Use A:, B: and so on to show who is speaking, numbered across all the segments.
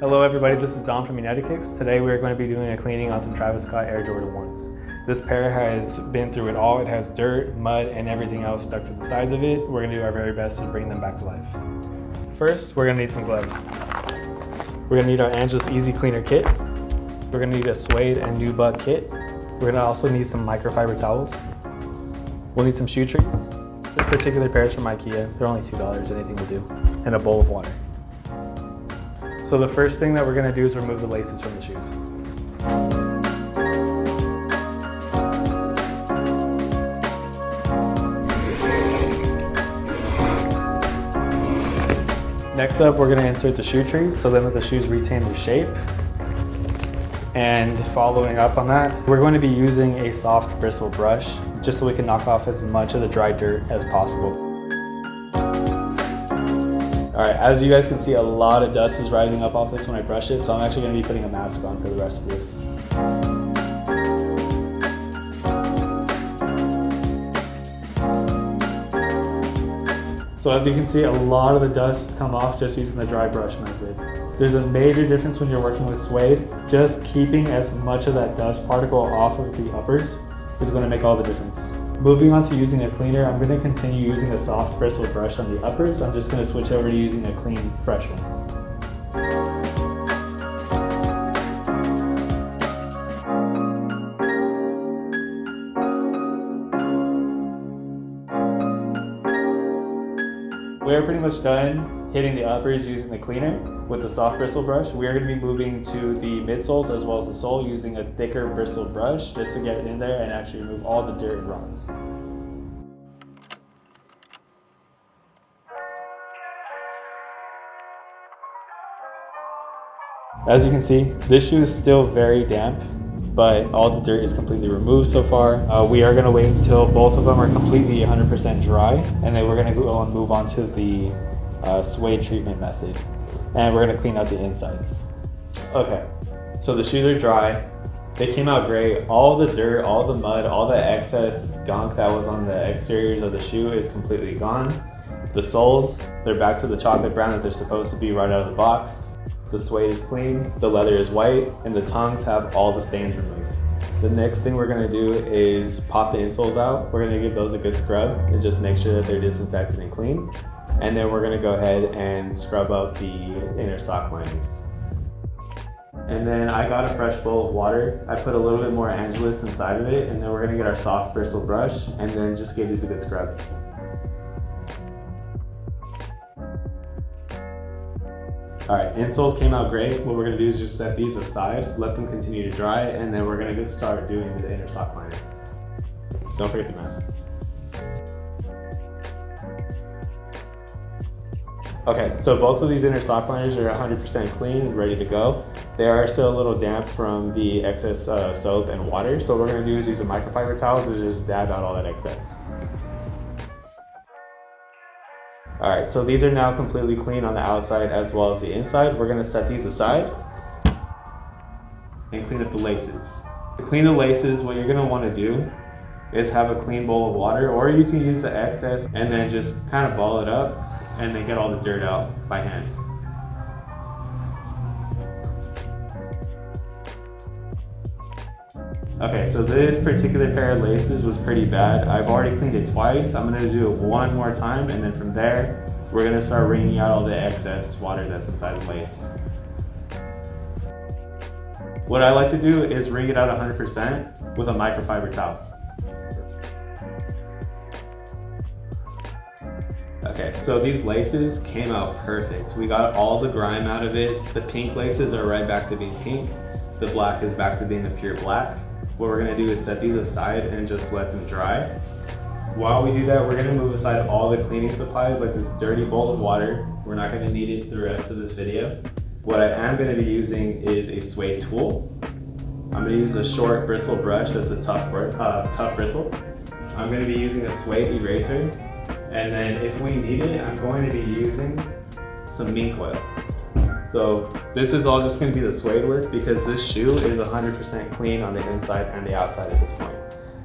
A: Hello everybody, this is Dom from United Kicks. Today we are going to be doing a cleaning on some travisscott Air Jordan 1s. This pair has been through it all. It has dirt, mud, and everything else stuck to the sides of it. We're going to do our very best to bring them back to life. First, we're going to need some gloves. We're going to need our Angelus Easy Cleaner kit. We're going to need a Suede and Nubuck kit. We're going to also need some microfiber towels. We'll need some shoe trees. This particular pair is from IKEA. They're only $2, anything will do. And a bowl of water. So the first thing that we're going to do is remove the laces from the shoes. Next up, we're going to insert the shoe trees so then the shoes retain their shape. And following up on that, we're going to be using a soft bristle brush just so we can knock off as much of the dry dirt as possible. All right, as you guys can see, a lot of dust is rising up off this when I brush it, so I'm actually going to be putting a mask on for the rest of this. So as you can see, a lot of the dust has come off just using the dry brush method. There's a major difference when you're working with suede. Just keeping as much of that dust particle off of the uppers is going to make all the difference. Moving on to using a cleaner, I'm going to continue using a soft bristle brush on the uppers. I'm just going to switch over to using a clean, fresh one. We're pretty much done hitting the uppers using the cleaner with the soft bristle brush. We are going to be moving to the midsoles as well as the sole using a thicker bristle brush just to get it in there and actually remove all the dirt and rocks. As you can see, this shoe is still very damp, but all the dirt is completely removed so far. We are going to wait until both of them are completely 100% dry, and then we're going to go and move on to the Suede Treatment method. And we're going to clean out the insides. Okay, so the shoes are dry. They came out great. All the dirt, all the mud, all the excess gunk that was on the exteriors of the shoe is completely gone. The soles, they're back to the chocolate brown that they're supposed to be right out of the box. The suede is clean, the leather is white, and the tongues have all the stains removed. The next thing we're going to do is pop the insoles out. We're going to give those a good scrub and just make sure that they're disinfected and clean. And then we're going to go ahead and scrub up the inner sock linings. And then I got a fresh bowl of water. I put a little bit more Angelus inside of it, and then we're going to get our soft bristle brush and then just give these a good scrub. All right, insoles came out great. What we're gonna do is just set these aside, let them continue to dry, and then we're gonna start doing the inner sock liner. Don't forget the mask. Okay, so both of these inner sock liners are 100% clean and ready to go. They are still a little damp from the excess soap and water, so what we're gonna do is use a microfiber towel to just dab out all that excess. All right, so these are now completely clean on the outside as well as the inside. We're gonna set these aside and clean up the laces. To clean the laces, what you're gonna wanna do is have a clean bowl of water, or you can use the excess and then just kind of ball it up and then get all the dirt out by hand. Okay, so this particular pair of laces was pretty bad. I've already cleaned it twice. I'm gonna do it one more time, and then from there, we're gonna start wringing out all the excess water that's inside the lace. What I like to do is wring it out 100% with a microfiber towel. Okay, so these laces came out perfect. We got all the grime out of it. The pink laces are right back to being pink. The black is back to being a pure black. What we're gonna do is set these aside and just let them dry. While we do that, we're gonna move aside all the cleaning supplies like this dirty bowl of water. We're not gonna need it the rest of this video. What I am gonna be using is a suede tool. I'm gonna use a short bristle brush that's a tough bristle. I'm gonna be using a Suede Eraser. And then if we need it, I'm going to be using some mink oil. So this is all just going to be the suede work because this shoe is 100% clean on the inside and the outside at this point.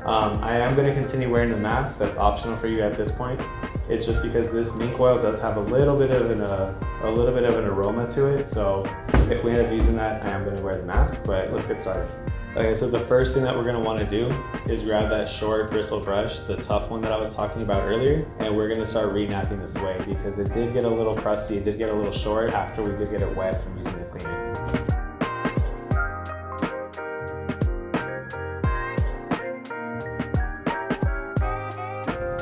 A: I am going to continue wearing the mask. That's optional for you at this point. It's just because this mink oil does have a little bit of an aroma to it. So if we end up using that, I am going to wear the mask, but let's get started. Okay, so the first thing that we're going to want to do is grab that short bristle brush, the tough one that I was talking about earlier, and we're going to start renapping the suede because it did get a little crusty, it did get a little short after we did get it wet from using the cleaner.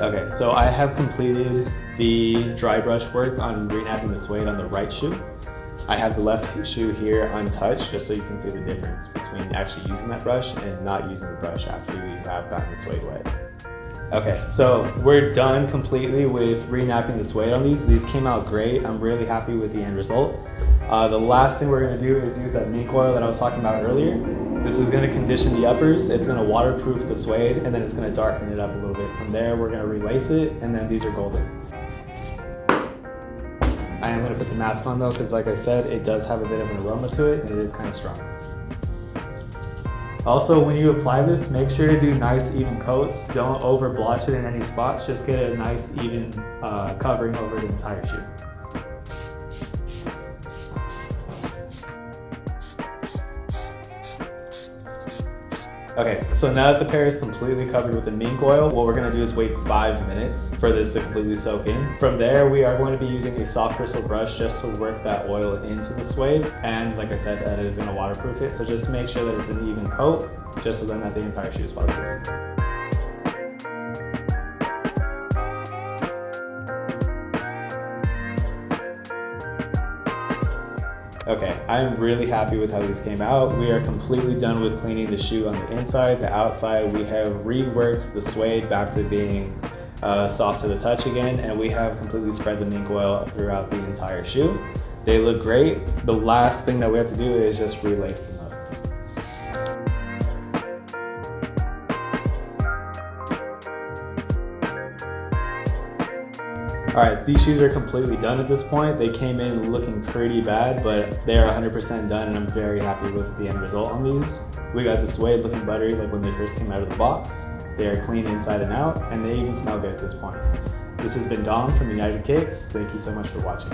A: Okay, so I have completed the dry brush work on renapping the suede on the right shoe. I have the left shoe here untouched, just so you can see the difference between actually using that brush and not using the brush after you have gotten the suede wet. Okay, so we're done completely with renapping the suede on these. These came out great. I'm really happy with the end result. The last thing we're gonna do is use that mink oil that I was talking about earlier. This is gonna condition the uppers, it's gonna waterproof the suede, and then it's gonna darken it up a little bit. From there, we're gonna relace it, and then these are golden. I am going to put the mask on though, because like I said, it does have a bit of an aroma to it, and it is kind of strong. Also, when you apply this, make sure to do nice even coats. Don't over blotch it in any spots, just get a nice even covering over the entire shoe. Okay, so now that the pair is completely covered with the mink oil, what we're gonna do is wait 5 minutes for this to completely soak in. From there, we are going to be using a soft bristle brush just to work that oil into the suede. And like I said, that is gonna waterproof it. So just make sure that it's an even coat, just so then that the entire shoe is waterproof. Okay, I am really happy with how these came out. We are completely done with cleaning the shoe on the inside. The outside, we have reworked the suede back to being soft to the touch again, and we have completely spread the mink oil throughout the entire shoe. They look great. The last thing that we have to do is just relace them up. All right, these shoes are completely done at this point. They came in looking pretty bad, but they are 100% done, and I'm very happy with the end result on these. We got the suede looking buttery like when they first came out of the box. They are clean inside and out, and they even smell good at this point. This has been Dom from United Cakes. Thank you so much for watching.